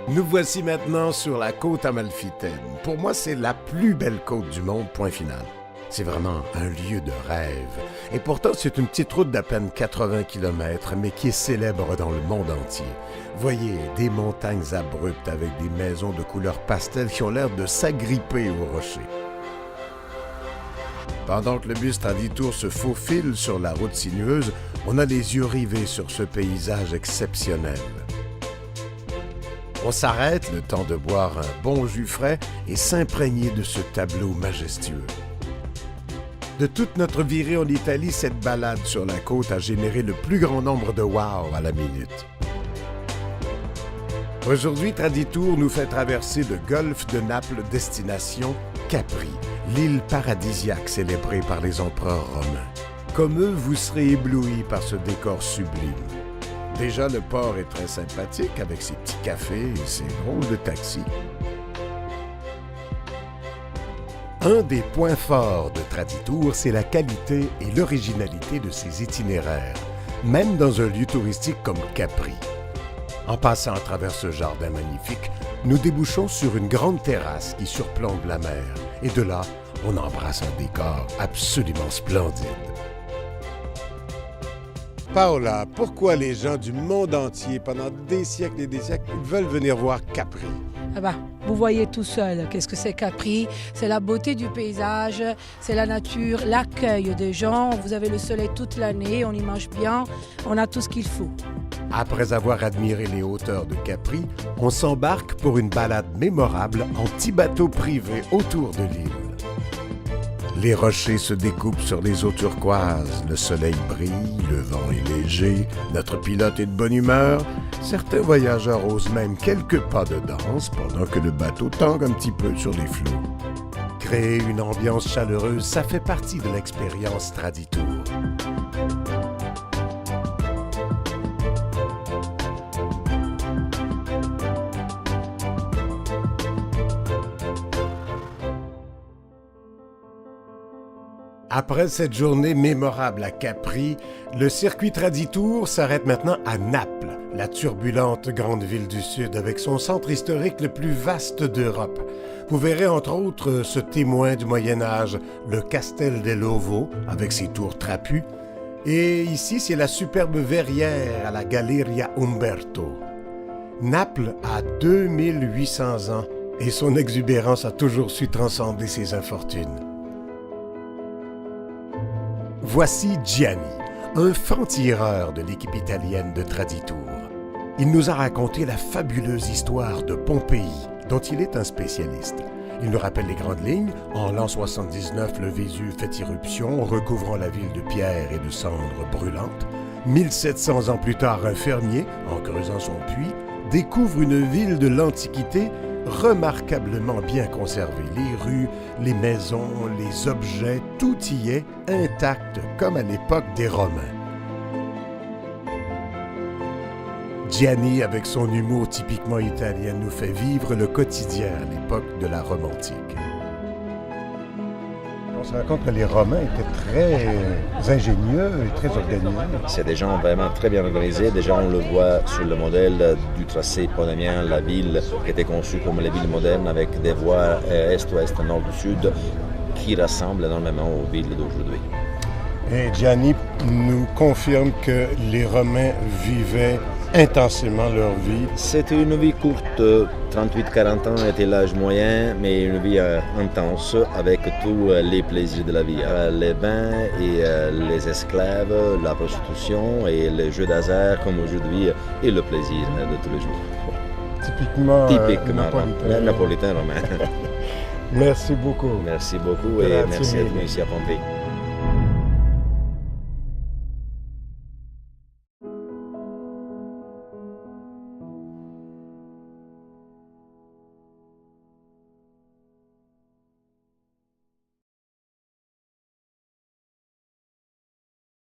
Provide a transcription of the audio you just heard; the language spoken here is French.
Nous voici maintenant sur la côte amalfitaine. Pour moi, c'est la plus belle côte du monde, point final. C'est vraiment un lieu de rêve. Et pourtant, c'est une petite route d'à peine 80 km, mais qui est célèbre dans le monde entier. Voyez, des montagnes abruptes avec des maisons de couleur pastel qui ont l'air de s'agripper aux rochers. Pendant que le bus Traditour se faufile sur la route sinueuse, on a les yeux rivés sur ce paysage exceptionnel. On s'arrête le temps de boire un bon jus frais et s'imprégner de ce tableau majestueux. De toute notre virée en Italie, cette balade sur la côte a généré le plus grand nombre de wow à la minute. Aujourd'hui, Traditour nous fait traverser le golfe de Naples, destination Capri, l'île paradisiaque célébrée par les empereurs romains. Comme eux, vous serez éblouis par ce décor sublime. Déjà, le port est très sympathique avec ses petits cafés et ses drôles de taxis. Un des points forts de Traditour, c'est la qualité et l'originalité de ses itinéraires, même dans un lieu touristique comme Capri. En passant à travers ce jardin magnifique, nous débouchons sur une grande terrasse qui surplombe la mer. Et de là, on embrasse un décor absolument splendide. Paola, pourquoi les gens du monde entier, pendant des siècles et des siècles, veulent venir voir Capri? Ah bah, vous voyez tout seul qu'est-ce que c'est Capri. C'est la beauté du paysage, c'est la nature, l'accueil des gens. Vous avez le soleil toute l'année, on y mange bien, on a tout ce qu'il faut. Après avoir admiré les hauteurs de Capri, on s'embarque pour une balade mémorable en petit bateau privé autour de l'île. Les rochers se découpent sur les eaux turquoises, le soleil brille, le vent est léger, notre pilote est de bonne humeur. Certains voyageurs osent même quelques pas de danse pendant que le bateau tangue un petit peu sur les flots. Créer une ambiance chaleureuse, ça fait partie de l'expérience Traditour. Après cette journée mémorable à Capri, le circuit Traditour s'arrête maintenant à Naples, la turbulente grande ville du Sud avec son centre historique le plus vaste d'Europe. Vous verrez entre autres ce témoin du Moyen-Âge, le Castel dell'Ovo, avec ses tours trapues. Et ici, c'est la superbe verrière à la Galleria Umberto. Naples a 2800 ans et son exubérance a toujours su transcender ses infortunes. Voici Gianni, un franc-tireur de l'équipe italienne de Traditour. Il nous a raconté la fabuleuse histoire de Pompéi, dont il est un spécialiste. Il nous rappelle les grandes lignes. En l'an 79, le Vésuve fait irruption, recouvrant la ville de pierre et de cendres brûlantes. 1700 ans plus tard, un fermier, en creusant son puits, découvre une ville de l'Antiquité remarquablement bien conservée. Les rues, les maisons, les objets, tout y est intact comme à l'époque des Romains. Gianni, avec son humour typiquement italien, nous fait vivre le quotidien à l'époque de la Rome antique. On se rend compte que les Romains étaient très ingénieux et très organisés. C'est des gens vraiment très bien organisés. Déjà, on le voit sur le modèle du tracé ponémien, la ville qui était conçue comme les villes modernes avec des voies est-ouest, nord-sud qui ressemblent énormément aux villes d'aujourd'hui. Et Gianni nous confirme que les Romains vivaient intensément leur vie. C'était une vie courte, 38-40 ans était l'âge moyen, mais une vie intense avec tous les plaisirs de la vie. Les bains et les esclaves, la prostitution et les jeux d'hasard comme aujourd'hui et le plaisir de tous les jours. Typiquement napolitain romain. Merci beaucoup. Merci beaucoup et merci à vous ici à Pompéi.